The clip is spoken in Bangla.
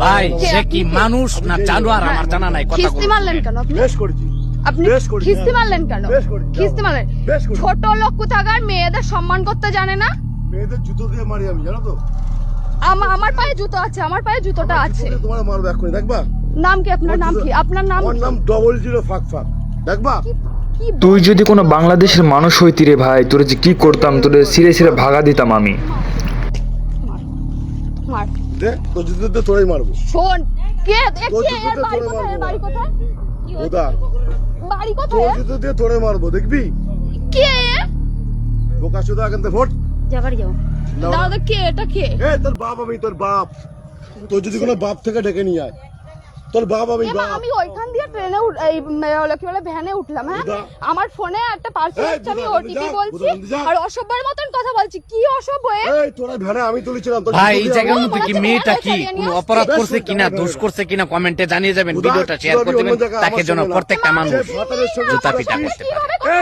ভাই সে কি মানুষ না জানোয়ার আমার জানা নাই কথা খিস্তি মারলেন কেন আপনি? বেশ করেছি। আপনি বেশ করেছি, খিস্তি হ্যাঁ। মারলেন কেন? বেশ করেছি, খিস্তি মারলেন? বেশ করেছি। ছোট লোক কোথাকার মেয়েদের সম্মান করতে জানে না? মেয়েদের জুতো দিয়ে মারি আমি, জানো তো? আমার পায়ে জুতো আছে, আমার পায়ে জুতোটা আমার আছে। জুতো দিয়ে তোমার মারবো এক্ষুনি, দেখবা? নাম কি আপনার? আমার নাম জুতো- কি আপনার? নাম আমার কি? নাম 00 ফাঁক ফাঁক, দেখবা? কি তুই যদি কোনো বাংলাদেশের মানুষ হইতি রে ভাই, তোরে যে কি করতাম, তোরে সিরে সিরে ভাগা দিতাম আমি। মার। দে, তোর জুতো দিয়ে তোরাই মারবো। শোন, কে তোর কে জুতো এর দিয়ে বাড়ি তোরে কোথায়? এর মারবো। বাড়ি কোথায়? ওদা, বাড়ি তোর কোথায়? জুতো দিয়ে তোরে মারবো, দেখবি? কে? বোকা শুধু এখান থেকে ভোট। যাবার যাও। নাও। দাদা কে? এটা কে? এ তোর বাপ, আমি তোর বাপ। তোর যদি কোনো বাপ থেকে ডেকে নিয়ে আয়, তোর বাপ আমি এবার বাপ। আমি ওইখান দিয়ে ট্রেনে এই কি বলে ভ্যানে উঠলাম, হ্যাঁ? বুধা। আমার ফোনে একটা পার্সেল এই, আসছে, আমি বুধা, ওটিপি যা, বলছি বুধা, যা। আর অসভ্যের মতন কথা বলছি। কি অসভ্য এ? এই তোরা ভ্যানে আমি তুলেছিলাম, তোর ভাই জুতো এই দিয়ে জায়গার আমার- মধ্যে কি মেয়েটা কি কোনো অপরাধ করছে কিনা, দোষ করছে কিনা কমেন্টে জানিয়ে যাবেন, বুধা, ভিডিওটা শেয়ার তুই করে অন্য দেবেন জায়গায় তাকে আমার যেন সঙ্গে না। প্রত্যেকটা মানুষ সে ভাতারের সঙ্গে জুতা তোরা পিটা কি- করতে পারে। এই,